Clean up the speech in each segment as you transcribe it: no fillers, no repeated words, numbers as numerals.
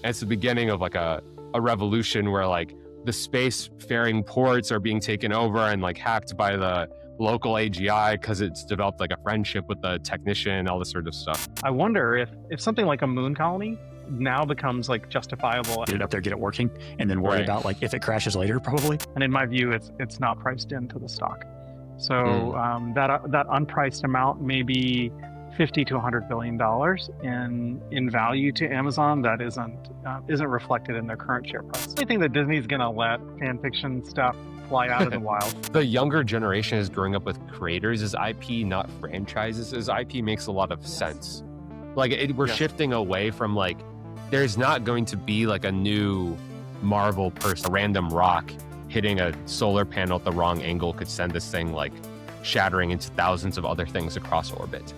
And it's the beginning of like a revolution where like the spacefaring ports are being taken over and like hacked by the local AGI because it's developed like a friendship with the technician, all this sort of stuff. I wonder if something like a moon colony now becomes like justifiable. Get it up there, get it working, and then worry about like if it crashes later, probably. And in my view, it's not priced into the stock. So that unpriced amount may be $50 to $100 billion in value to Amazon that isn't reflected in their current share price. I think that Disney's going to let fan fiction stuff fly out in the wild. The younger generation is growing up with creators as IP, not franchises as IP, makes a lot of sense. Like we're shifting away from like, there's not going to be like a new Marvel person, a random rock hitting a solar panel at the wrong angle could send this thing like shattering into thousands of other things across orbit.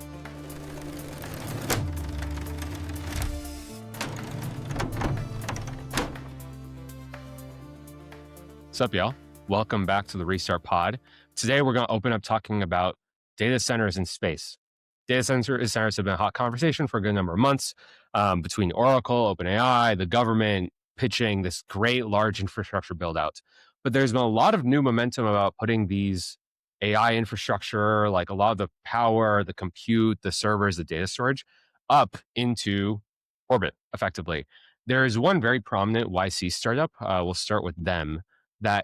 What's up, y'all? Welcome back to the Restart Pod. Today, we're going to open up talking about data centers in space. Data centers have been a hot conversation for a good number of months between Oracle, OpenAI, the government pitching this great large infrastructure build out. But there's been a lot of new momentum about putting these AI infrastructure, like a lot of the power, the compute, the servers, the data storage, up into orbit effectively. There is one very prominent YC startup. We'll start with them. They're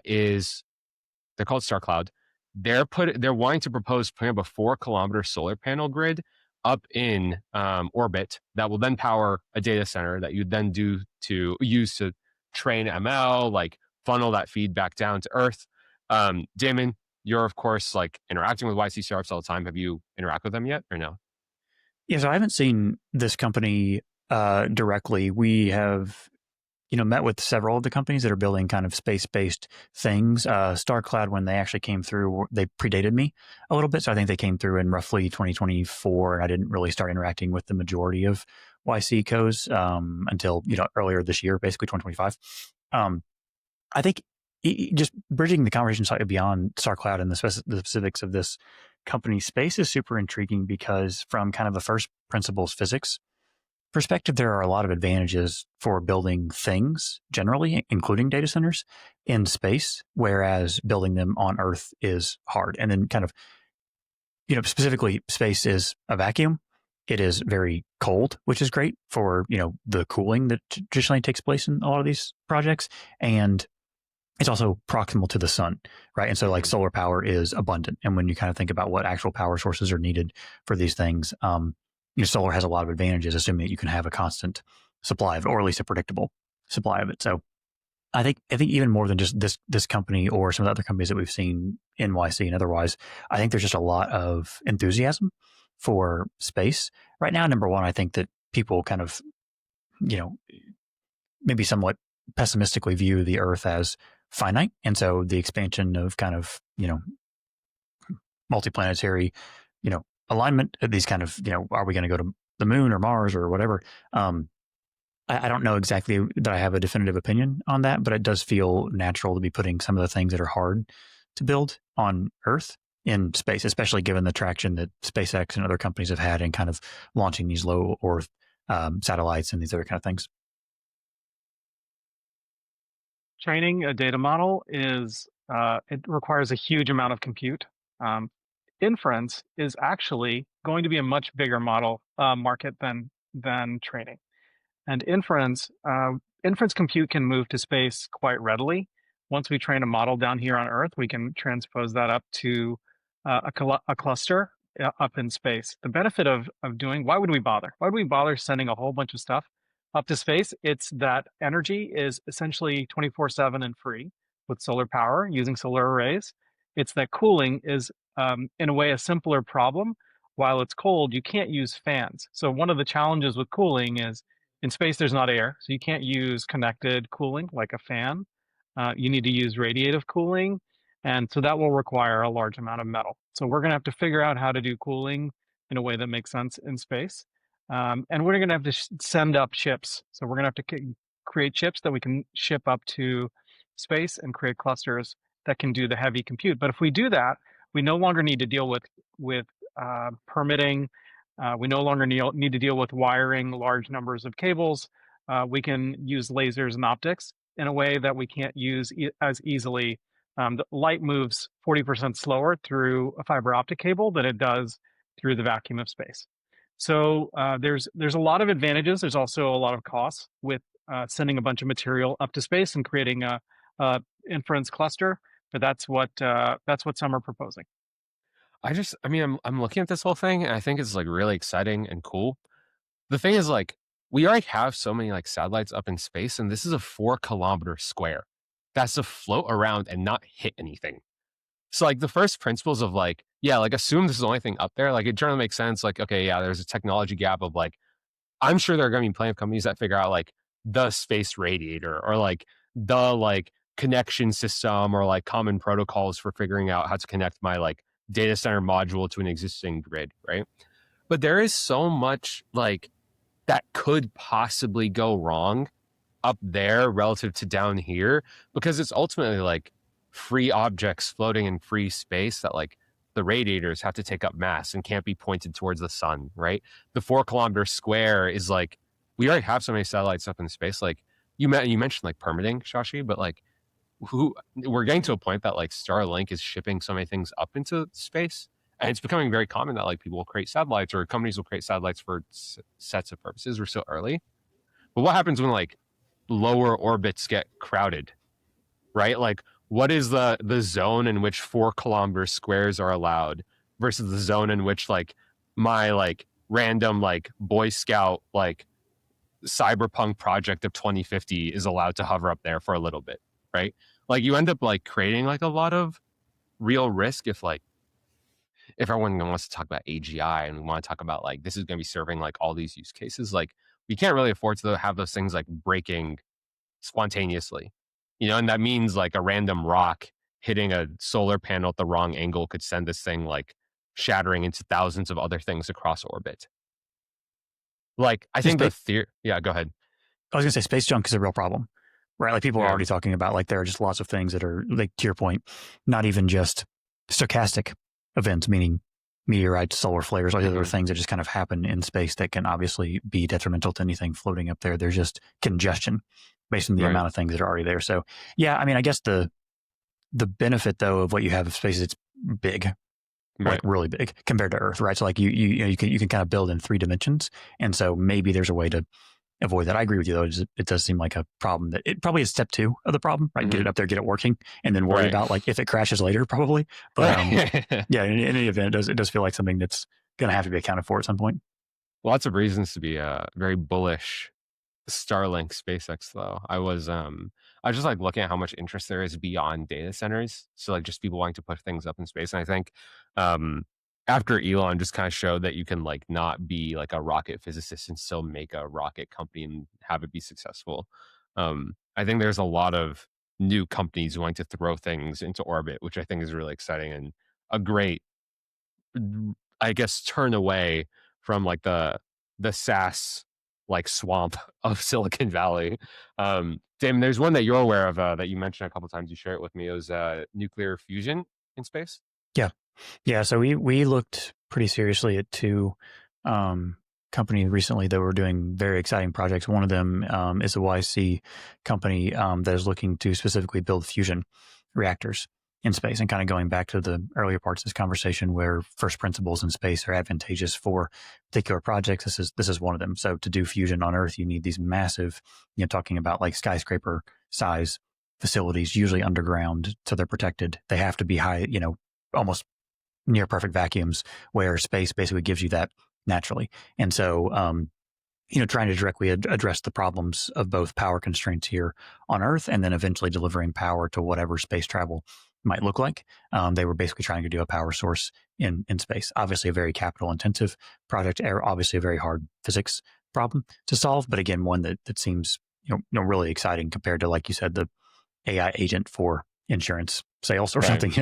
called StarCloud. They're wanting to propose putting up a 4-kilometer solar panel grid up in orbit that will then power a data center that you then use to train ML, like funnel that feedback down to Earth. Damon, you're of course like interacting with YC startups all the time. Have you interacted with them yet or no? Yeah, so I haven't seen this company directly. We have met with several of the companies that are building kind of space-based things. StarCloud, when they actually came through, they predated me a little bit. So I think they came through in roughly 2024. And I didn't really start interacting with the majority of YC cos until, earlier this year, basically 2025. I think just bridging the conversation slightly beyond StarCloud and the specifics of this company, space is super intriguing because from kind of the first principles physics perspective, there are a lot of advantages for building things generally, including data centers in space, whereas building them on Earth is hard. And then kind of, specifically space is a vacuum. It is very cold, which is great for, the cooling that traditionally takes place in a lot of these projects. And it's also proximal to the sun, right? And so like solar power is abundant. And when you kind of think about what actual power sources are needed for these things, solar has a lot of advantages, assuming that you can have a constant supply of it, or at least a predictable supply of it. So I think even more than just this company or some of the other companies that we've seen in YC and otherwise, I think there's just a lot of enthusiasm for space right now. Number one, I think that people kind of, maybe somewhat pessimistically view the Earth as finite. And so the expansion of kind of, multiplanetary, alignment, these kind of, are we going to go to the moon or Mars or whatever? I don't know exactly that I have a definitive opinion on that, but it does feel natural to be putting some of the things that are hard to build on Earth in space, especially given the traction that SpaceX and other companies have had in kind of launching these low Earth satellites and these other kind of things. Training a data model it requires a huge amount of compute. Inference is actually going to be a much bigger market than training. And inference compute can move to space quite readily. Once we train a model down here on Earth, we can transpose that up to a cluster up in space. The benefit of doing, why would we bother? Why would we bother sending a whole bunch of stuff up to space? It's that energy is essentially 24/7 and free with solar power using solar arrays. It's that cooling is in a way a simpler problem. While it's cold, you can't use fans. So one of the challenges with cooling is in space there's not air, so you can't use connected cooling like a fan. You need to use radiative cooling, and so that will require a large amount of metal. So we're going to have to figure out how to do cooling in a way that makes sense in space, and we're going to have to send up chips. So we're going to have to create chips that we can ship up to space and create clusters that can do the heavy compute. But if we do that, we no longer need to deal with permitting. We no longer need to deal with wiring large numbers of cables. we can use lasers and optics in a way that we can't use as easily. The light moves 40% slower through a fiber optic cable than it does through the vacuum of space. So there's a lot of advantages. There's also a lot of costs with sending a bunch of material up to space and creating a inference cluster. But that's what some are proposing. I mean, I'm looking at this whole thing and I think it's like really exciting and cool. The thing is, like, we already have so many like satellites up in space, and this is a 4 kilometer square that's to float around and not hit anything. So, like, the first principles of like, yeah, like, assume this is the only thing up there. Like, it generally makes sense. Like, okay, yeah, there's a technology gap of like, I'm sure there are going to be plenty of companies that figure out like the space radiator or like the like connection system or like common protocols for figuring out how to connect my like data center module to an existing grid, right? But there is so much like that could possibly go wrong up there relative to down here because it's ultimately like free objects floating in free space that like the radiators have to take up mass and can't be pointed towards the sun, right? The 4 kilometer square is like, we already have so many satellites up in space. Like you mentioned like permitting, Shashi, but like we're getting to a point that like Starlink is shipping so many things up into space. And it's becoming very common that like people will create satellites or companies will create satellites for sets of purposes. We're still early. But what happens when like lower orbits get crowded, right? Like what is the zone in which 4 kilometer squares are allowed versus the zone in which like my like random like Boy Scout like cyberpunk project of 2050 is allowed to hover up there for a little bit, right? Like you end up like creating like a lot of real risk if everyone wants to talk about AGI and we want to talk about like this is going to be serving like all these use cases, like we can't really afford to have those things like breaking spontaneously, and that means like a random rock hitting a solar panel at the wrong angle could send this thing like shattering into thousands of other things across orbit. Like I think the theory, yeah, go ahead. I was gonna say space junk is a real problem, right? Like people are already talking about like there are just lots of things that are like to your point, not even just stochastic events, meaning meteorites, solar flares, all the other things that just kind of happen in space that can obviously be detrimental to anything floating up there. There's just congestion based on the amount of things that are already there. So yeah, I mean, I guess the benefit though of what you have of space is it's big, like really big compared to Earth, right? So like you can kind of build in 3 dimensions, and so maybe there's a way to avoid that. I agree with you though. It does seem like a problem that it probably is step 2 of the problem, right? Get it up there, get it working, and then worry about like if it crashes later, probably. But yeah, in any event, it does feel like something that's going to have to be accounted for at some point. Lots of reasons to be very bullish Starlink SpaceX though. I was just like looking at how much interest there is beyond data centers. So like just people wanting to put things up in space. And I think after Elon just kind of showed that you can like not be like a rocket physicist and still make a rocket company and have it be successful. I think there's a lot of new companies wanting to throw things into orbit, which I think is really exciting and a great, I guess, turn away from like the SaaS like swamp of Silicon Valley. Damon, there's one that you're aware of that you mentioned a couple of times. You shared it with me. It was nuclear fusion in space. Yeah. So we looked pretty seriously at 2 companies recently that were doing very exciting projects. One of them is a YC company that is looking to specifically build fusion reactors in space, and kind of going back to the earlier parts of this conversation where first principles in space are advantageous for particular projects. This is one of them. So to do fusion on Earth, you need these massive, talking about like skyscraper size facilities, usually underground, so they're protected. They have to be high, almost near perfect vacuums, where space basically gives you that naturally. And so, trying to directly address the problems of both power constraints here on Earth and then eventually delivering power to whatever space travel might look like. They were basically trying to do a power source in space. Obviously a very capital intensive project, obviously a very hard physics problem to solve, but again, one that seems, really exciting compared to, like you said, the AI agent for insurance sales or something.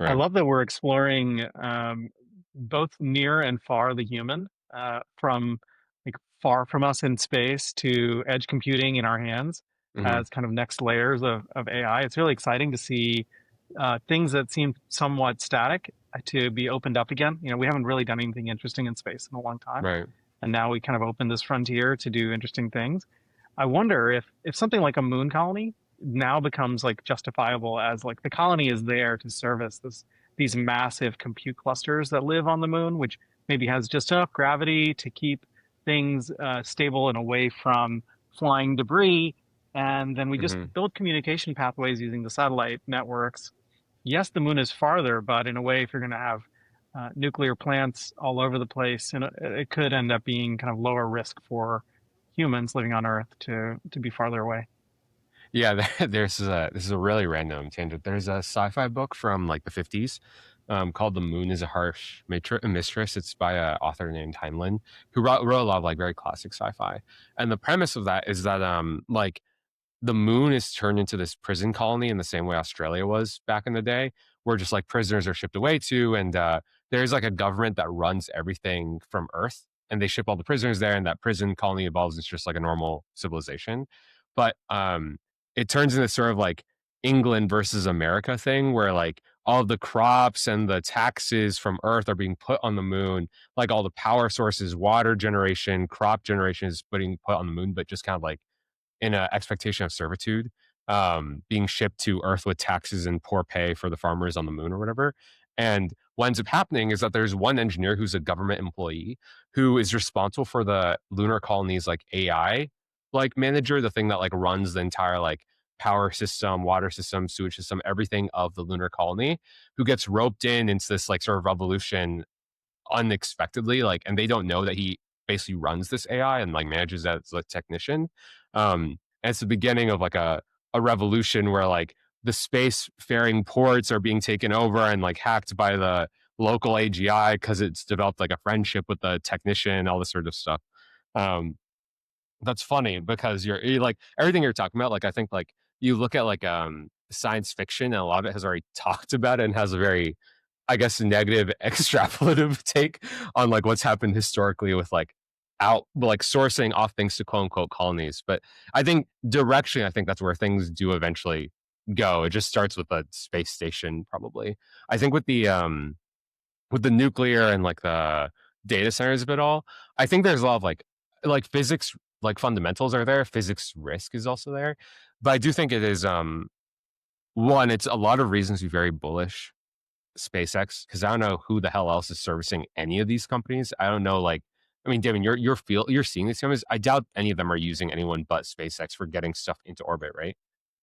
I love that we're exploring both near and far the human, from like far from us in space to edge computing in our hands as kind of next layers of AI. It's really exciting to see things that seem somewhat static to be opened up again. We haven't really done anything interesting in space in a long time. Right. and now we kind of open this frontier to do interesting things. I wonder if something like a moon colony now becomes like justifiable as like the colony is there to service these massive compute clusters that live on the moon, which maybe has just enough gravity to keep things stable and away from flying debris. And then we just Hmm. build communication pathways using the satellite networks. Yes, the moon is farther, but in a way, if you're going to have nuclear plants all over the place, and it could end up being kind of lower risk for humans living on Earth to be farther away. Yeah, this is a really random tangent. There's a sci-fi book from like the 50s called "The Moon is a Harsh Mistress." It's by an author named Heinlein who wrote a lot of like very classic sci-fi. And the premise of that is that like the moon is turned into this prison colony in the same way Australia was back in the day, where just like prisoners are shipped away to, and there's like a government that runs everything from Earth, and they ship all the prisoners there, and that prison colony evolves into just like a normal civilization. But it turns into sort of like England versus America thing, where like all the crops and the taxes from Earth are being put on the moon, like all the power sources, water generation, crop generation is being put on the moon, but just kind of like in an expectation of servitude, being shipped to Earth with taxes and poor pay for the farmers on the moon or whatever. And what ends up happening is that there's one engineer who's a government employee who is responsible for the lunar colony's like AI like manager, the thing that like runs the entire like power system, water system, sewage system, everything of the lunar colony, who gets roped in into this like sort of revolution unexpectedly, like, and they don't know that he basically runs this AI and like manages that as a technician. And it's the beginning of like a revolution where like the space faring ports are being taken over and like hacked by the local AGI because it's developed like a friendship with the technician, all this sort of stuff. Um, that's funny because you're like everything you're talking about. Like I think like you look at like science fiction and a lot of it has already talked about it and has a very, I guess, negative extrapolative take on like what's happened historically with like like sourcing off things to quote unquote colonies. But I think directionally, I think that's where things do eventually go. It just starts with a space station, probably. I think with the nuclear and like the data centers of it all, I think there's a lot of like physics, like fundamentals are there. Physics risk is also there. But I do think it is one, it's a lot of reasons to be very bullish SpaceX, because I don't know who the hell else is servicing any of these companies. I don't know, like, I mean, Damon, you're seeing these companies. I doubt any of them are using anyone but SpaceX for getting stuff into orbit, right?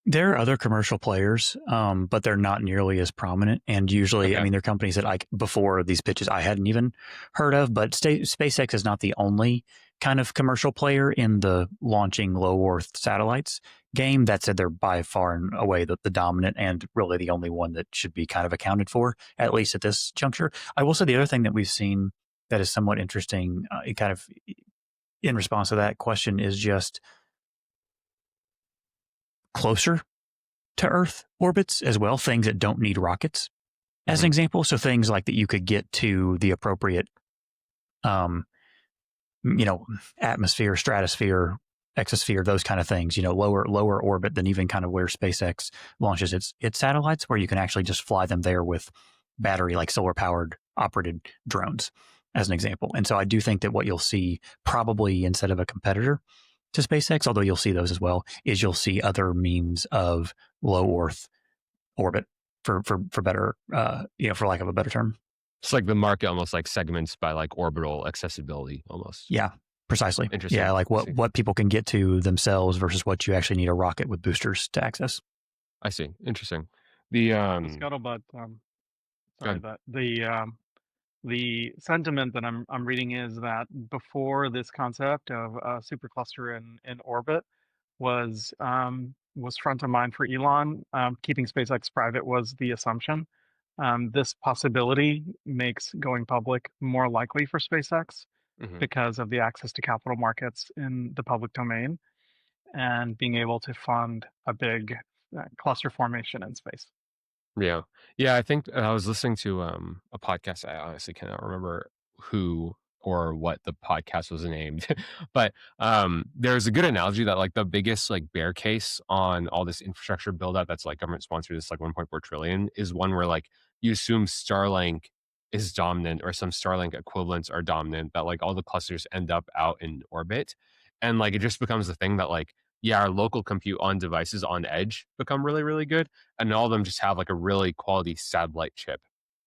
There are other commercial players, but they're not nearly as prominent. And usually, I Okay. mean, they're companies that like before these pitches I hadn't even heard of. But SpaceX is not the only kind of commercial player in the launching low Earth satellites game. That said, they're by far and away the dominant and really the only one that should be kind of accounted for, at least at this juncture. I will say the other thing that we've seen that is somewhat interesting, it kind of in response to that question, is just closer to Earth orbits as well, things that don't need rockets, as an example. So things like that you could get to the appropriate, atmosphere, stratosphere, exosphere, those kind of things, lower orbit than even kind of where SpaceX launches its satellites, where you can actually just fly them there with battery, like solar powered operated drones, as an example. And so I do think that what you'll see probably instead of a competitor to SpaceX, although you'll see those as well, is you'll see other means of low Earth orbit for better, for lack of a better term. It's like the market almost like segments by like orbital accessibility almost. Yeah, precisely. Interesting. Yeah, like what people can get to themselves versus what you actually need a rocket with boosters to access. I see. Interesting. The scuttlebutt. Sorry, Good. that the sentiment that I'm reading is that before this concept of a supercluster in orbit was front of mind for Elon, keeping SpaceX private was the assumption. This possibility makes going public more likely for SpaceX Mhm. because of the access to capital markets in the public domain and being able to fund a big cluster formation in space. Yeah. Yeah, I think I was listening to a podcast. I honestly cannot remember who or what the podcast was named. But there's a good analogy that like the biggest like bear case on all this infrastructure build out that's like government sponsored, this like 1.4 trillion, is one where like you assume Starlink is dominant or some Starlink equivalents are dominant, that like all the clusters end up out in orbit. And like it just becomes the thing that like, yeah, our local compute on devices on edge become really, really good. And all of them just have like a really quality satellite chip.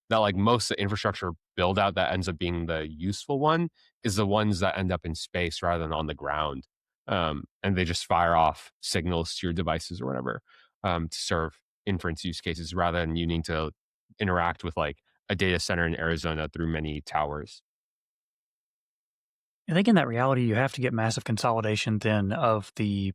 That like most of the infrastructure build out that ends up being the useful one is the ones that end up in space rather than on the ground. And they just fire off signals to your devices or whatever to serve inference use cases rather than you need to interact with like a data center in Arizona through many towers. I think in that reality, you have to get massive consolidation then of the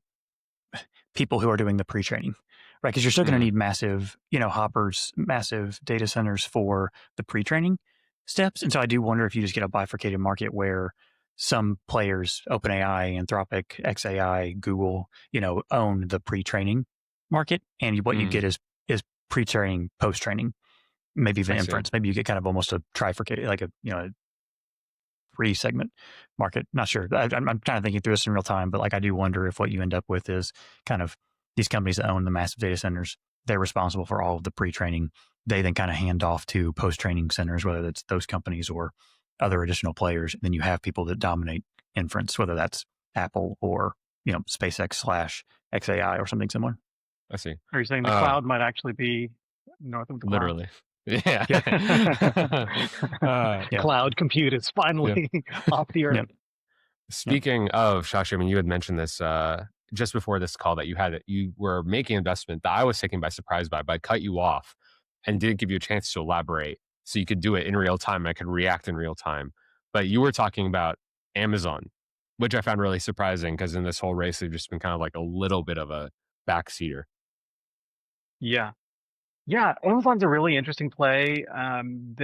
people who are doing the pre-training, right? Because you're still going to need massive, hoppers, massive data centers for the pre-training steps. And so I do wonder if you just get a bifurcated market where some players, OpenAI, Anthropic, XAI, Google, own the pre-training market, and what you get is pre-training, post-training, maybe even inference. Maybe you get kind of almost a trifurcated, like a segment market. Not sure. I'm kind of thinking through this in real time, but like I do wonder if what you end up with is kind of these companies that own the massive data centers. They're responsible for all of the pre-training. They then kind of hand off to post-training centers, whether it's those companies or other additional players. And then you have people that dominate inference, whether that's Apple or SpaceX / XAI or something similar. I see. Are you saying the cloud might actually be north of the cloud? Literally. Yeah. Cloud compute is finally off the earth. Speaking of Shashi, I mean, you had mentioned this just before this call that you were making an investment that I was taken by surprise by, but I cut you off and didn't give you a chance to elaborate so you could do it in real time. I could react in real time. But you were talking about Amazon, which I found really surprising because in this whole race, they've just been kind of like a little bit of a backseater. Yeah, Amazon's a really interesting play. And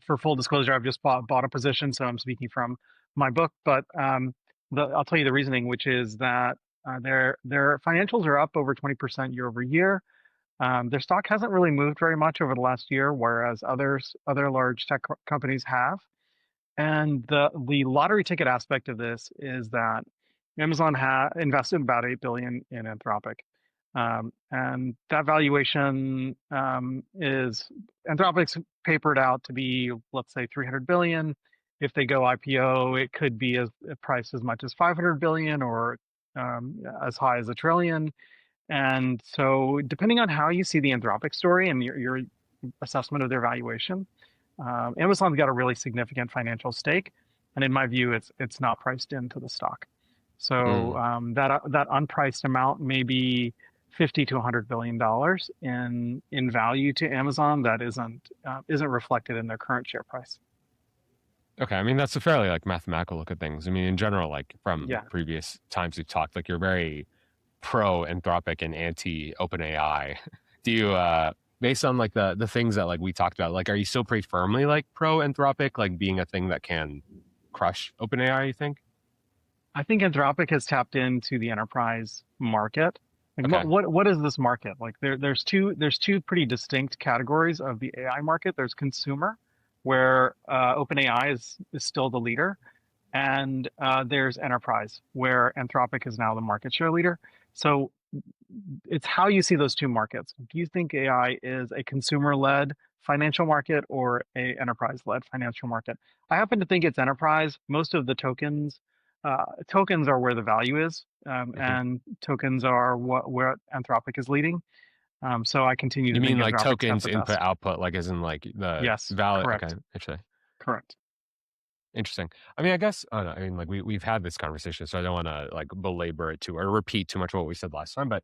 for full disclosure, I've just bought a position, so I'm speaking from my book. But I'll tell you the reasoning, which is that their financials are up over 20% year over year. Their stock hasn't really moved very much over the last year, whereas other large tech companies have. And the lottery ticket aspect of this is that Amazon invested about $8 billion in Anthropic. And that valuation is Anthropic's papered out to be, let's say, 300 billion. If they go IPO, it could be priced as much as 500 billion or as high as $1 trillion. And so, depending on how you see the Anthropic story and your assessment of their valuation, Amazon's got a really significant financial stake, and in my view, it's not priced into the stock. So that unpriced amount may be $50 to $100 billion in value to Amazon that isn't reflected in their current share price. Okay, I mean that's a fairly like mathematical look at things. I mean, in general, like from previous times we've talked, like you're very pro Anthropic and anti OpenAI. Do you, based on like the things that like we talked about, like are you still pretty firmly like pro Anthropic, like being a thing that can crush OpenAI? You think? I think Anthropic has tapped into the enterprise market. Like what is this market? Like there's two pretty distinct categories of the AI market. There's consumer, where OpenAI is still the leader, and there's enterprise, where Anthropic is now the market share leader. So it's how you see those two markets. Do you think AI is a consumer-led financial market or a enterprise-led financial market? I happen to think it's enterprise. Most of the tokens are where the value is, and tokens are where Anthropic is leading. So I continue to think You mean like Anthropic's tokens input output, like as in like the value? Correct. Okay, actually. Correct. Interesting. I mean, I guess I mean, like we've had this conversation, so I don't want to like belabor it or repeat too much of what we said last time. But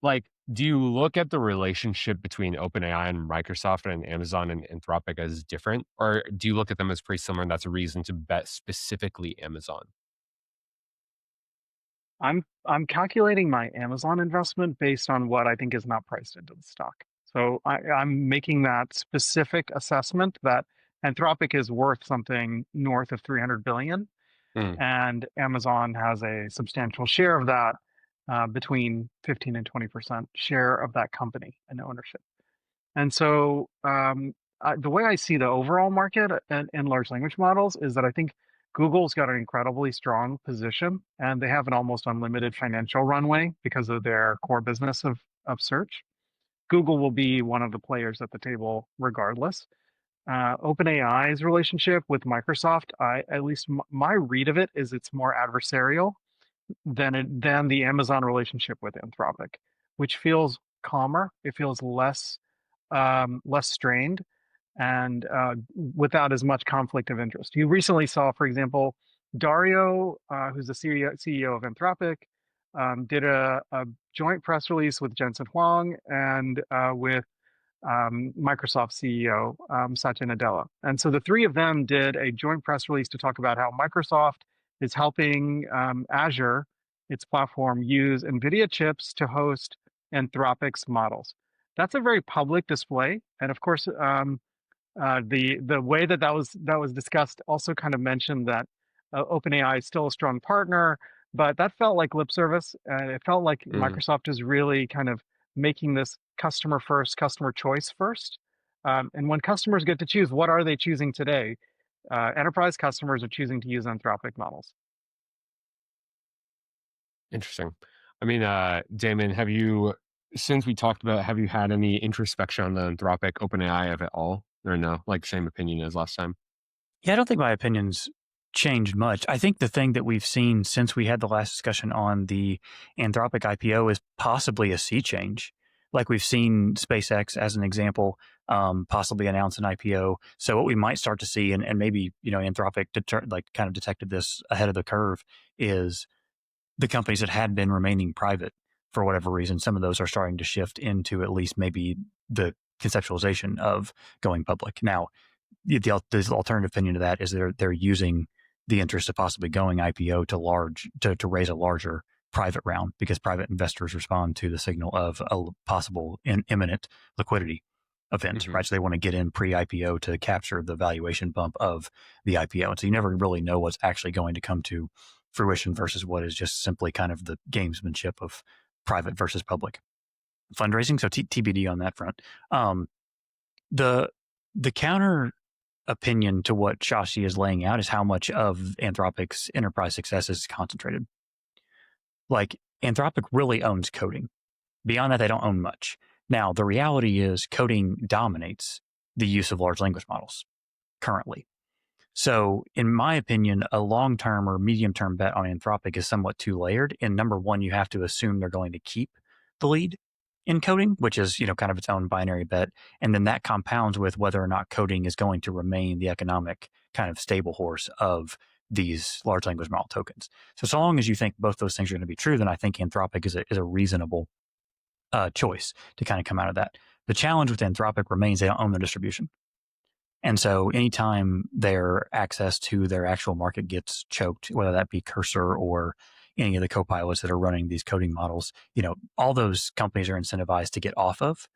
like, do you look at the relationship between OpenAI and Microsoft and Amazon and Anthropic as different, or do you look at them as pretty similar? And that's a reason to bet specifically Amazon. I'm calculating my Amazon investment based on what I think is not priced into the stock. So I'm making that specific assessment that Anthropic is worth something north of 300 billion, and Amazon has a substantial share of that, between 15 and 20% share of that company and ownership. And so the way I see the overall market in large language models is that I think Google's got an incredibly strong position, and they have an almost unlimited financial runway because of their core business of search. Google will be one of the players at the table regardless. OpenAI's relationship with Microsoft, at least my read of it is it's more adversarial than the Amazon relationship with Anthropic, which feels calmer. It feels less strained and without as much conflict of interest. You recently saw, for example, Dario, who's the CEO of Anthropic, did a joint press release with Jensen Huang and with Microsoft CEO Satya Nadella. And so the three of them did a joint press release to talk about how Microsoft is helping Azure, its platform, use NVIDIA chips to host Anthropic's models. That's a very public display. And of course, the way that was discussed also kind of mentioned that OpenAI is still a strong partner, but that felt like lip service. It felt like Microsoft is really kind of making this customer first, customer choice first. And when customers get to choose, what are they choosing today? Enterprise customers are choosing to use Anthropic models. Interesting. I mean, Damon, since we talked about, have you had any introspection on the Anthropic OpenAI of it all? Or no, like same opinion as last time? Yeah, I don't think my opinion's changed much. I think the thing that we've seen since we had the last discussion on the Anthropic IPO is possibly a sea change. Like we've seen SpaceX as an example, possibly announce an IPO. So what we might start to see, and maybe Anthropic kind of detected this ahead of the curve, is the companies that had been remaining private for whatever reason. Some of those are starting to shift into at least maybe the conceptualization of going public. Now, the alternative opinion to that is they're using the interest of possibly going IPO to raise a larger private round, because private investors respond to the signal of a possible imminent liquidity event, right? So they want to get in pre-IPO to capture the valuation bump of the IPO. And so you never really know what's actually going to come to fruition versus what is just simply kind of the gamesmanship of private versus public fundraising. So TBD on that front. The counter opinion to what Shashi is laying out is how much of Anthropic's enterprise success is concentrated. Like, Anthropic really owns coding. Beyond that, they don't own much. Now, the reality is coding dominates the use of large language models currently. So, in my opinion, a long-term or medium-term bet on Anthropic is somewhat two-layered. And number one, you have to assume they're going to keep the lead in coding, which is, kind of its own binary bet. And then that compounds with whether or not coding is going to remain the economic kind of stable horse of these large language model tokens. So long as you think both those things are going to be true, then I think Anthropic is a reasonable choice to kind of come out of that. The challenge with Anthropic remains they don't own the distribution. And so anytime their access to their actual market gets choked, whether that be Cursor or any of the co-pilots that are running these coding models, all those companies are incentivized to get off of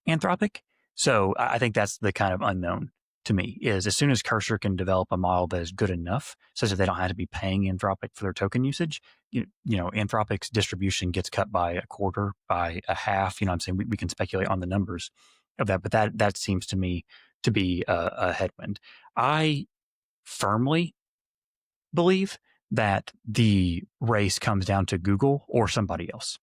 Anthropic. So I think that's the kind of unknown to me, is as soon as Cursor can develop a model that is good enough such that they don't have to be paying Anthropic for their token usage, Anthropic's distribution gets cut by a quarter, by a half. I'm saying we can speculate on the numbers of that, but that seems to me to be a headwind. I firmly believe that the race comes down to Google or somebody else.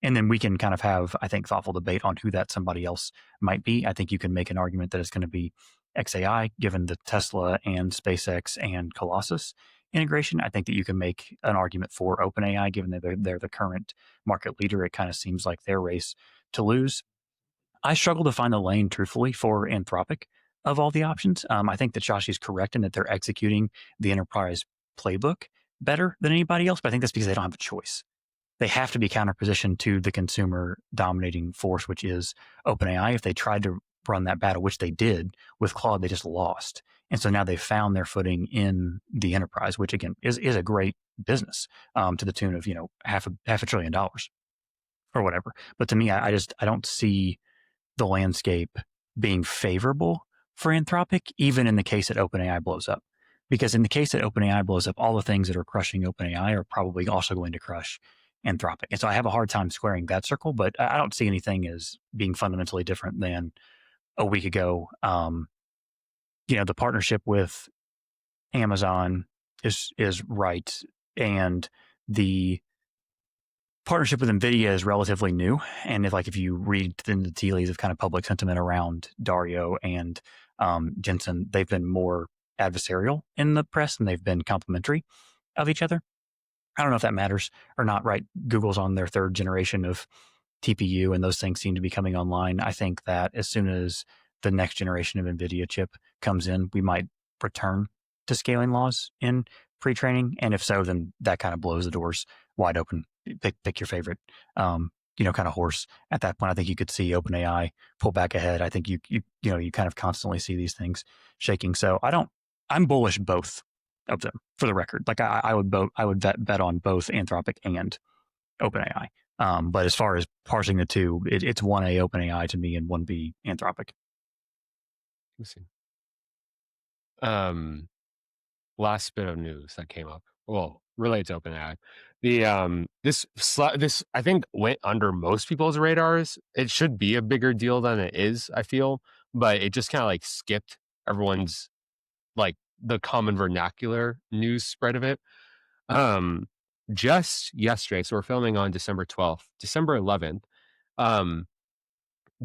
And then we can kind of have, I think, thoughtful debate on who that somebody else might be. I think you can make an argument that it's going to be XAI, given the Tesla and SpaceX and Colossus integration. I think that you can make an argument for OpenAI, given that they're the current market leader. It kind of seems like their race to lose. I struggle to find the lane, truthfully, for Anthropic of all the options. I think that Shashi is correct in that they're executing the enterprise playbook better than anybody else, but I think that's because they don't have a choice. They have to be counterpositioned to the consumer dominating force, which is OpenAI. If they tried to run that battle, which they did with Claude, they just lost. And so now they've found their footing in the enterprise, which again is a great business to the tune of half a trillion dollars or whatever. But to me, I don't see the landscape being favorable for Anthropic, even in the case that OpenAI blows up. Because in the case that OpenAI blows up, all the things that are crushing OpenAI are probably also going to crush Anthropic. And so I have a hard time squaring that circle, but I don't see anything as being fundamentally different than a week ago. The partnership with Amazon is right. And the partnership with NVIDIA is relatively new. And if you read the tea leaves of kind of public sentiment around Dario and Jensen, they've been more adversarial in the press and they've been complimentary of each other. I don't know if that matters or not, right? Google's on their third generation of TPU and those things seem to be coming online. I think that as soon as the next generation of NVIDIA chip comes in, we might return to scaling laws in pre-training. And if so, then that kind of blows the doors wide open. Pick your favorite, kind of horse at that point. I think you could see OpenAI pull back ahead. I think you kind of constantly see these things shaking. So I'm bullish both of them for the record. Like I would bet on both Anthropic and OpenAI. But as far as parsing the two, it's 1A OpenAI to me and 1B Anthropic. Last bit of news that came up. Well, related to OpenAI. This I think went under most people's radars. It should be a bigger deal than it is, I feel, but it just kind of like skipped everyone's like the common vernacular news spread of it. Just yesterday, so we're filming on December 12th, December 11th,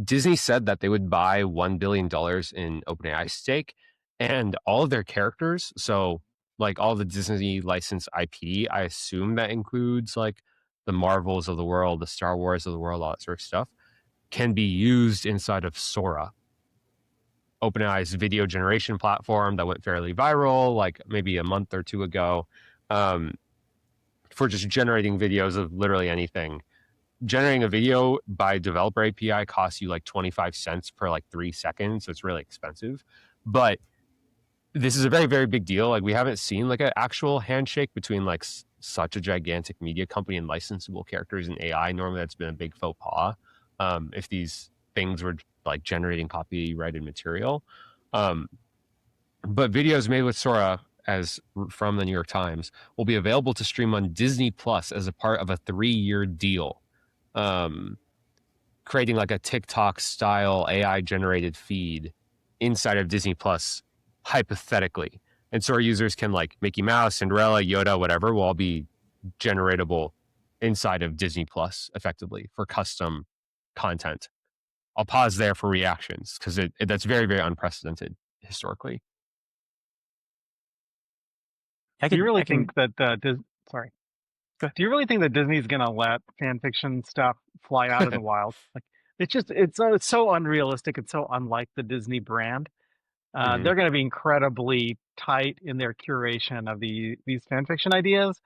Disney said that they would buy $1 billion in OpenAI stake and all of their characters. So like all the Disney licensed IP, I assume that includes like the Marvels of the world, the Star Wars of the world, all that sort of stuff, can be used inside of Sora, OpenAI's video generation platform that went fairly viral, like maybe a month or two ago, for just generating videos of literally anything. Generating a video by developer API costs you like 25 cents per like 3 seconds. So it's really expensive. But this is a very, very big deal. Like we haven't seen like an actual handshake between like such a gigantic media company and licensable characters in AI. Normally that's been a big faux pas. If these things were like generating copyrighted material. But videos made with Sora, as from the New York Times, will be available to stream on Disney Plus as a part of a 3-year deal. Creating like a TikTok style AI generated feed inside of Disney Plus, hypothetically. And Sora users can like Mickey Mouse, Cinderella, Yoda, whatever, will all be generatable inside of Disney Plus effectively for custom content. I'll pause there for reactions because that's very, very unprecedented historically. Do you really think that Disney's gonna let fan fiction stuff fly out in the wild? Like it's so unrealistic. It's so unlike the Disney brand. They're going to be incredibly tight in their curation of these fan fiction ideas.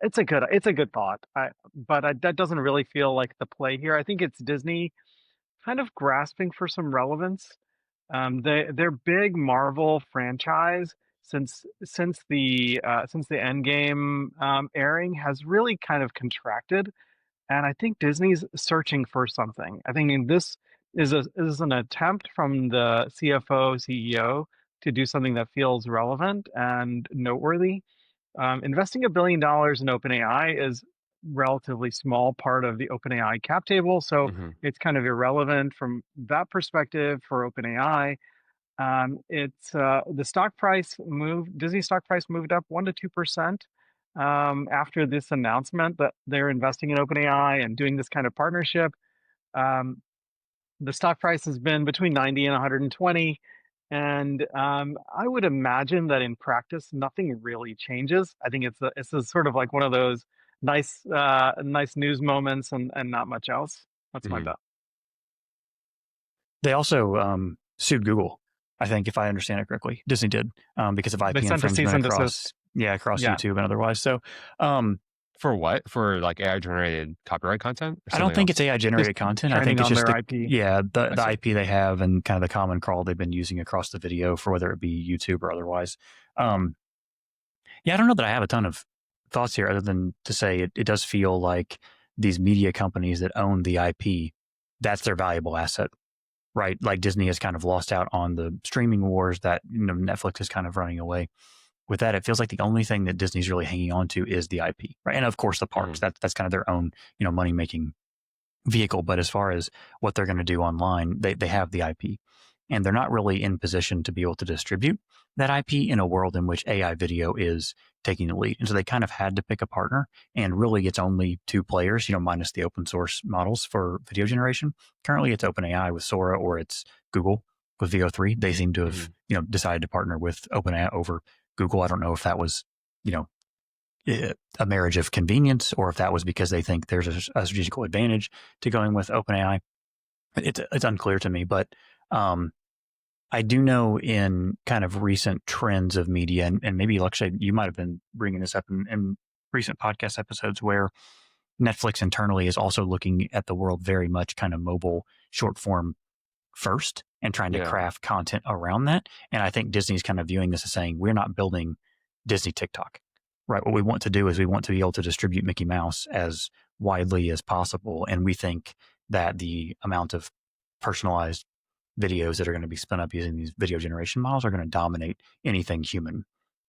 It's a good thought, but that doesn't really feel like the play here. I think it's Disney kind of grasping for some relevance. Their big Marvel franchise since the Endgame airing has really kind of contracted, and I think Disney's searching for something. I think this is an attempt from the CFO CEO to do something that feels relevant and noteworthy. Investing $1 billion in OpenAI is relatively small part of the OpenAI cap table, so it's kind of irrelevant from that perspective for OpenAI. It's the stock price moved. Disney stock price moved up 1 to 2% after this announcement that they're investing in OpenAI and doing this kind of partnership. The stock price has been between 90 and 120. And I would imagine that in practice, nothing really changes. I think it's a sort of like one of those nice news moments and not much else. That's my bet. They also sued Google, I think, if I understand it correctly. Disney did because of IP infringement across YouTube and otherwise. So for what? For like AI generated copyright content? I don't think it's AI generated content. I think it's just the IP. Yeah, the IP they have and kind of the common crawl they've been using across the video for whether it be YouTube or otherwise. I don't know that I have a ton of thoughts here other than to say it does feel like these media companies that own the IP, that's their valuable asset, right? Like Disney has kind of lost out on the streaming wars that Netflix is kind of running away. With that, it feels like the only thing that Disney's really hanging on to is the IP, right? And of course, the parks. That's kind of their own, money making vehicle. But as far as what they're going to do online, they have the IP, and they're not really in position to be able to distribute that IP in a world in which AI video is taking the lead. And so they kind of had to pick a partner. And really, it's only 2 players, minus the open source models for video generation. Currently, it's OpenAI with Sora, or it's Google with VO3. They seem to have, decided to partner with OpenAI over Google. I don't know if that was, a marriage of convenience, or if that was because they think there's a strategical advantage to going with OpenAI. It's unclear to me, but I do know in kind of recent trends of media, and maybe Lakshya, you might have been bringing this up in recent podcast episodes, where Netflix internally is also looking at the world very much kind of mobile short form first and trying to craft content around that. And I think Disney's kind of viewing this as saying, we're not building Disney TikTok, right? What we want to do is we want to be able to distribute Mickey Mouse as widely as possible. And we think that the amount of personalized videos that are going to be spun up using these video generation models are going to dominate anything human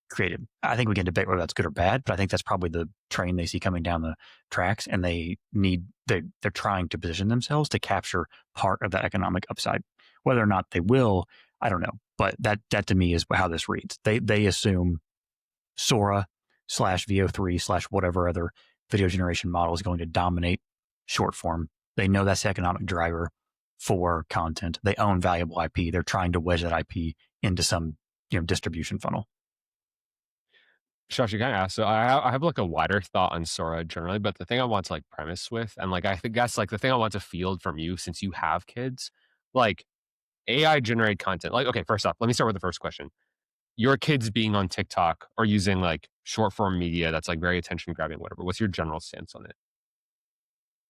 created. I think we can debate whether that's good or bad, but I think that's probably the train they see coming down the tracks, and they're trying to position themselves to capture part of that economic upside. Whether or not they will, I don't know. But that to me is how this reads. They assume Sora / VO3 / whatever other video generation model is going to dominate short form. They know that's the economic driver for content. They own valuable IP. They're trying to wedge that IP into some distribution funnel. Shashi, can I ask? So I have like a wider thought on Sora generally, but the thing I want to like premise with, and like I think that's like the thing I want to field from you since you have kids, like AI generated content. Like, okay, first off, let me start with the first question. Your kids being on TikTok or using like short form media that's like very attention grabbing, whatever. What's your general stance on it?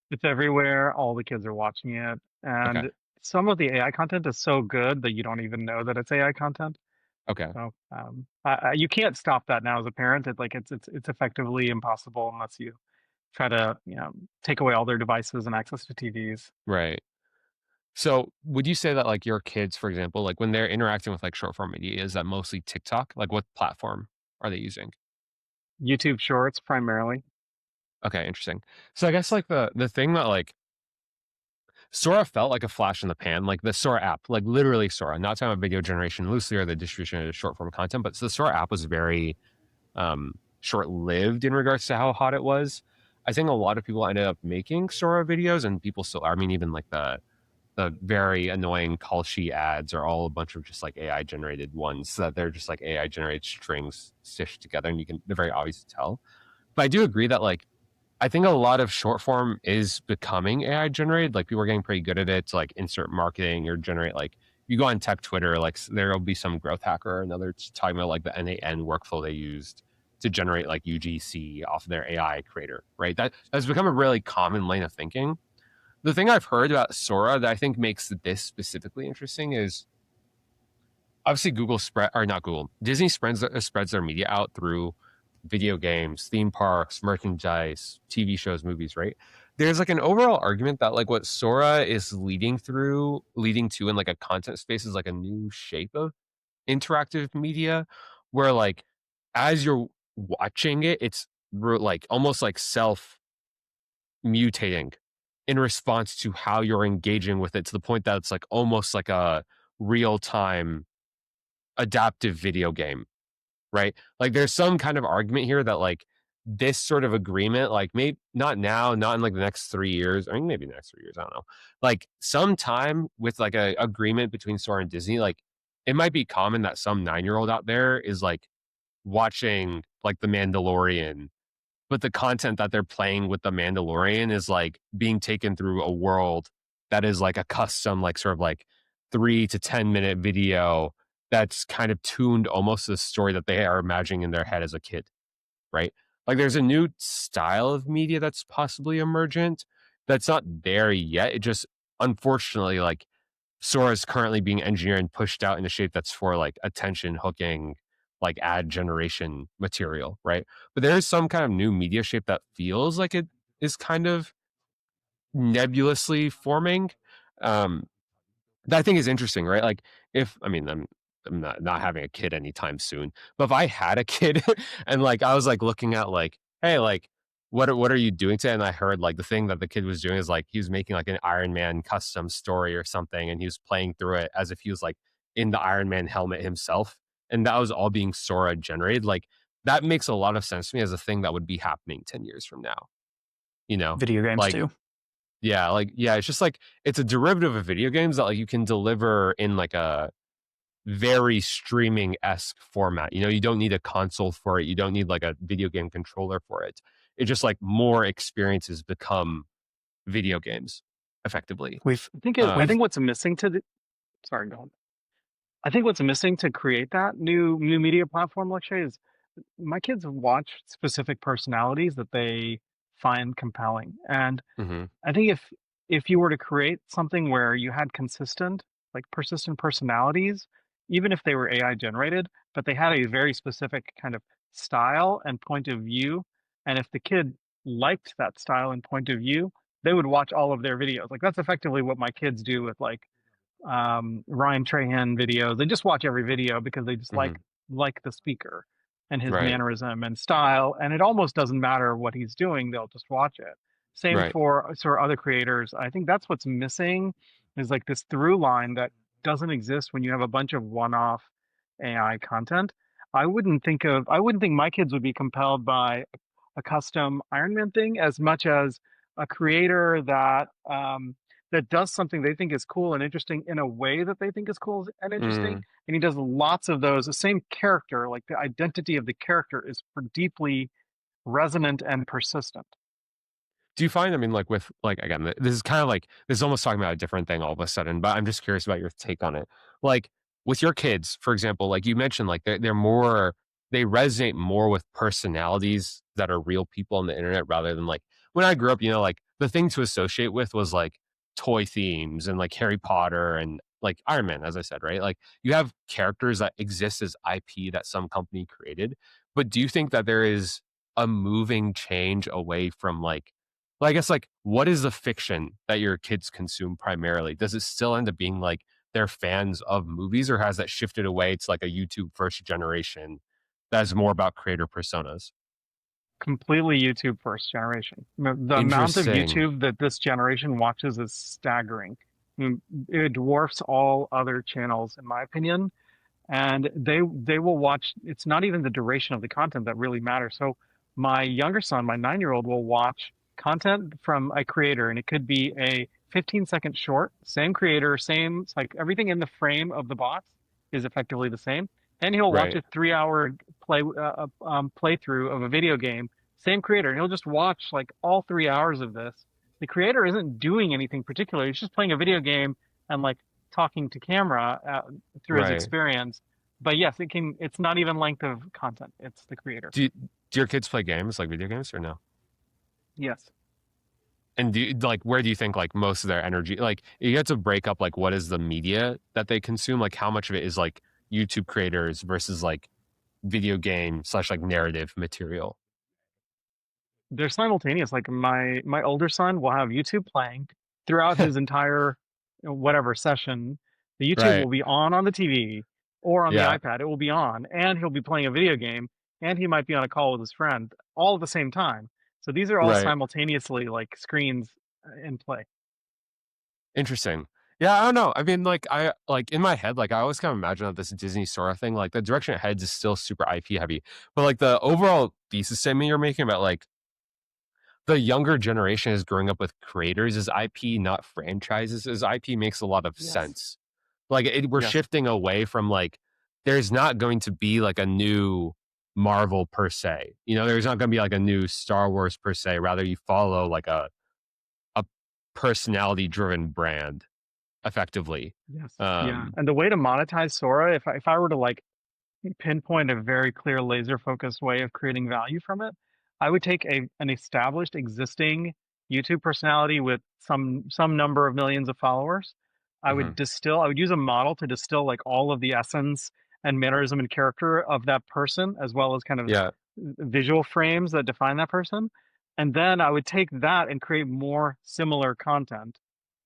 It's everywhere. All the kids are watching it. Okay. And some of the AI content is so good that you don't even know that it's AI content. Okay. So you can't stop that now as a parent. It's effectively impossible unless you try to take away all their devices and access to TVs. Right. So would you say that like your kids, for example, like when they're interacting with like short form media, is that mostly TikTok? Like what platform are they using? YouTube Shorts primarily. Okay, interesting. So I guess like the thing that like Sora felt like a flash in the pan, like the Sora app, like literally Sora, not talking about video generation loosely or the distribution of short form content, but the Sora app was very short lived in regards to how hot it was. I think a lot of people ended up making Sora videos, and people still are. I mean, even like the very annoying call sheet ads are all a bunch of just like AI generated ones that they're just like AI generated strings stitched together, and they're very obvious to tell. But I do agree that like I think a lot of short form is becoming AI generated. Like people are getting pretty good at it to like insert marketing or generate like you go on tech Twitter, like there'll be some growth hacker or another talking about like the NAN workflow they used to generate like UGC off of their AI creator, right? That's become a really common lane of thinking. The thing I've heard about Sora that I think makes this specifically interesting is obviously Disney spreads their media out through video games, theme parks, merchandise, TV shows, movies, right? There's like an overall argument that like what Sora is leading to in like a content space is like a new shape of interactive media where like as you're watching it, it's like almost like self mutating in response to how you're engaging with it to the point that it's like almost like a real time adaptive video game, right? Like there's some kind of argument here that like this sort of agreement, like maybe not now, not in like the next 3 years. I mean, maybe the next 3 years, I don't know. Like sometime with like a agreement between Sora and Disney, like it might be common that some 9-year-old out there is like watching like The Mandalorian, but the content that they're playing with The Mandalorian is like being taken through a world that is like a custom, like sort of like 3 to 10 minute video that's kind of tuned almost to the story that they are imagining in their head as a kid, right? Like there's a new style of media that's possibly emergent that's not there yet. It just, unfortunately, like Sora is currently being engineered and pushed out in a shape that's for like attention hooking, like ad generation material, right? But there is some kind of new media shape that feels like it is kind of nebulously forming. That I think is interesting, right? Like I'm not having a kid anytime soon, but if I had a kid and like I was like looking at like, hey, like what are you doing today? And I heard like the thing that the kid was doing is like he was making like an Iron Man custom story or something, and he was playing through it as if he was like in the Iron Man helmet himself, and that was all being Sora generated. Like that makes a lot of sense to me as a thing that would be happening 10 years from now, you know? Video games Like, too. yeah, like, yeah, it's just like, it's a derivative of video games that like you can deliver in like a very streaming-esque format. You know, you don't need a console for it. You don't need like a video game controller for it. It's just like more experiences become video games effectively. We've I Um, think what's missing to the sorry, go on. I think what's missing to create that new media platform, Lakshya, is my kids watch specific personalities that they find compelling. And mhm, I think if you were to create something where you had persistent personalities, even if they were AI generated, but they had a very specific kind of style and point of view, and if the kid liked that style and point of view, they would watch all of their videos. Like that's effectively what my kids do with Ryan Trahan videos. They just watch every video because they just mhm, like the speaker and his right, mannerism and style, and it almost doesn't matter what he's doing, they'll just watch it. Same right. for sort of other creators. I think that's what's missing is like this through line that doesn't exist when you have a bunch of one-off AI content. I wouldn't think my kids would be compelled by a custom Iron Man thing as much as a creator that does something they think is cool and interesting in a way that they think is cool and interesting. Mm. And he does lots of those. The same character, like the identity of the character is deeply resonant and persistent. Do you find, I mean, like with like again, this is kind of like this is almost talking about a different thing all of a sudden, but I'm just curious about your take on it. Like with your kids, for example, like you mentioned, like they're more they resonate more with personalities that are real people on the internet rather than like when I grew up, you know, like the thing to associate with was like toy themes and like Harry Potter and like Iron Man, as I said, right? Like you have characters that exist as IP that some company created. But do you think that there is a moving change away from like well, I guess like what is the fiction that your kids consume primarily? Does it still end up being like they're fans of movies, or has that shifted away to like a YouTube first generation that is more about creator personas? Completely YouTube first generation. The amount of Interesting. YouTube that this generation watches is staggering. It dwarfs all other channels, in my opinion. And they will watch. It's not even the duration of the content that really matters. So my younger son, my 9-year-old, will watch content from a creator, and it could be a 15-second short, same creator, same, it's like everything in the frame of the box is effectively the same. And he'll watch Right. a 3-hour playthrough of a video game, same creator, and he'll just watch like all 3 hours of this. The creator isn't doing anything particular. He's just playing a video game and like talking to camera through his Right. experience. But yes, it can. It's not even length of content. It's the creator. Do your kids play games like video games or no? Yes. And do you, like where do you think like most of their energy like you have to break up like what is the media that they consume? Like how much of it is like YouTube creators versus like video game slash like narrative material? They're simultaneous. Like my older son will have YouTube playing throughout his entire whatever session. The YouTube Right. will be on the TV or on the Yeah. iPad. It will be on, and he'll be playing a video game, and he might be on a call with his friend all at the same time. So these are all Right. simultaneously like screens in play. Interesting. Yeah, I don't know. I mean, like I like in my head, like I always kind of imagine that this Disney Sora thing, like the direction it heads is still super IP heavy. But like the overall thesis statement you're making about like the younger generation is growing up with creators as IP, not franchises as IP makes a lot of Yes. sense. Like we're Yes. shifting away from like there's not going to be like a new Marvel per se. You know, there's not going to be like a new Star Wars per se. Rather, you follow like a personality driven brand effectively. Yes. Yeah. Um, And the way to monetize Sora, if I were to like pinpoint a very clear laser focused way of creating value from it, I would take an established existing YouTube personality with some number of millions of followers. mhm. I would use a model to distill like all of the essence and mannerism and character of that person, as well as kind of Yeah. visual frames that define that person. And then I would take that and create more similar content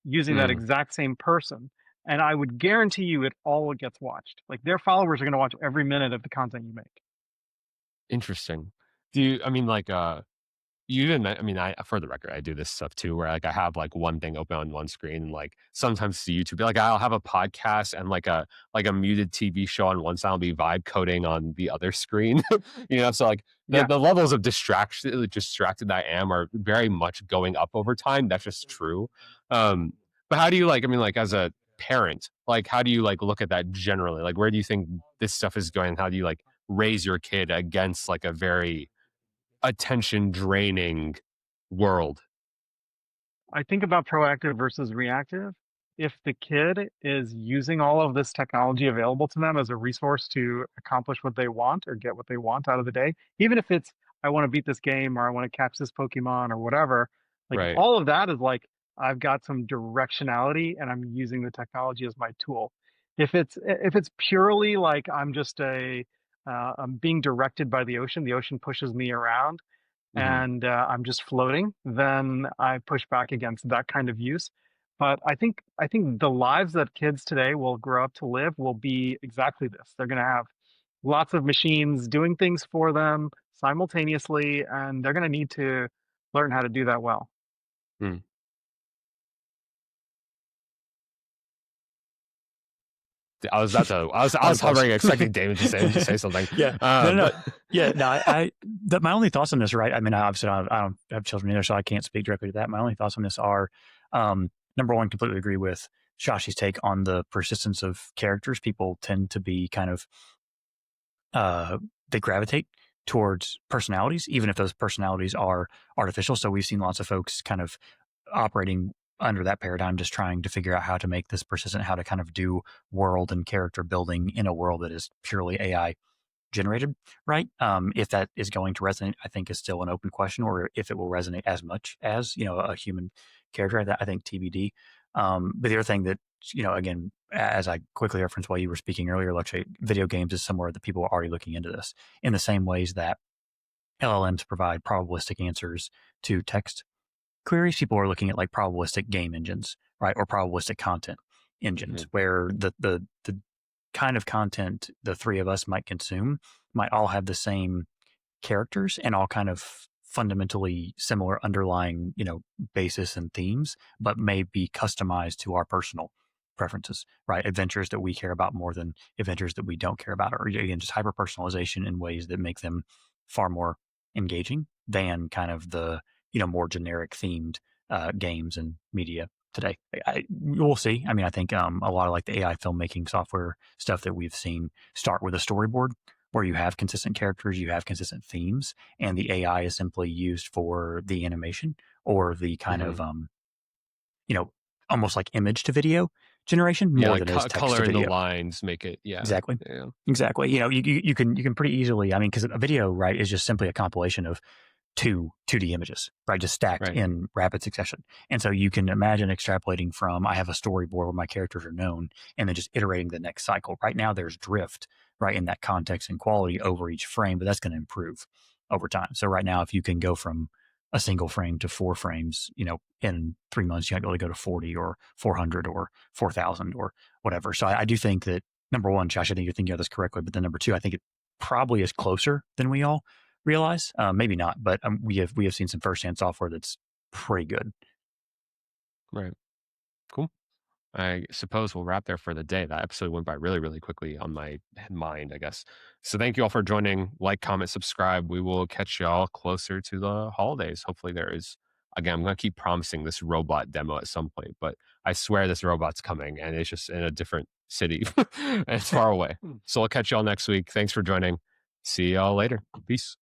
using that Mm, exact same person. And I would guarantee you it all gets watched. Like their followers are going to watch every minute of the content you make. interesting. Do you? I mean, like, You even, I mean, for the record, I do this stuff too, where like I have like one thing open on one screen, and like sometimes to YouTube, like I'll have a podcast and like a muted TV show on one side, I'll be vibe coding on the other screen. So like Yeah. the levels of distracted I am are very much going up over time. That's just true. But how do you like? I mean, like as a parent, like how do you like look at that generally? Like where do you think this stuff is going? How do you like raise your kid against like a very attention draining world? I think about proactive versus reactive. If the kid is using all of this technology available to them as a resource to accomplish what they want or get what they want out of the day, even if it's, I want to beat this game or I want to catch this Pokemon or whatever, like Right. all of that is like, I've got some directionality and I'm using the technology as my tool. If it's purely like I'm being directed by the ocean pushes me around, Mhm. and I'm just floating, then I push back against that kind of use. But I think the lives that kids today will grow up to live will be exactly this. They're going to have lots of machines doing things for them simultaneously, and they're going to need to learn how to do that well. Mm. I was about to. I was Pause. hovering, expecting Damon to say something. Yeah. No. But Yeah. No. My only thoughts on this, right? I mean, obviously, I don't have children either, so I can't speak directly to that. My only thoughts on this are, number one, completely agree with Shashi's take on the persistence of characters. People tend to be kind of, they gravitate towards personalities, even if those personalities are artificial. So we've seen lots of folks kind of operating under that paradigm, just trying to figure out how to make this persistent, how to kind of do world and character building in a world that is purely AI generated, right? If that is going to resonate, I think is still an open question, or if it will resonate as much as, a human character. I think TBD. But the other thing that, again, as I quickly referenced while you were speaking earlier, Lakshya, video games is somewhere that people are already looking into this in the same ways that LLMs provide probabilistic answers to text queries. People are looking at like probabilistic game engines, right? Or probabilistic content engines, where the kind of content the three of us might consume might all have the same characters and all kind of fundamentally similar underlying, basis and themes, but may be customized to our personal preferences, right? Adventures that we care about more than adventures that we don't care about, or again, just hyper personalization in ways that make them far more engaging than kind of the, more generic themed games and media today. We'll see. I mean, I think a lot of like the AI filmmaking software stuff that we've seen start with a storyboard where you have consistent characters, you have consistent themes, and the AI is simply used for the animation or the kind of, almost like image to video generation more like than it is text color to in the video. lines make it. Yeah. Exactly. Yeah. Exactly. You can pretty easily, I mean, because a video, right, is just simply a compilation of two 2D images, right, just stacked Right. in rapid succession. And so you can imagine extrapolating from, I have a storyboard where my characters are known, and then just iterating the next cycle. Right now there's drift, right, in that context and quality over each frame, but that's going to improve over time. So right now, if you can go from a single frame to 4 frames, in 3 months, you might be able to go to 40 or 400 or 4,000 or whatever. So I do think that, number one, Josh, I think you're thinking of this correctly, but then number two, I think it probably is closer than we all realize. Maybe not, but we have seen some firsthand software that's pretty good. Right. Cool. I suppose we'll wrap there for the day. That episode went by really, really quickly on my mind, I guess. So thank you all for joining. Like, comment, subscribe. We will catch y'all closer to the holidays. Hopefully there is, again, I'm going to keep promising this robot demo at some point, but I swear this robot's coming and it's just in a different city and it's far away. So I'll catch y'all next week. Thanks for joining. See y'all later. Peace.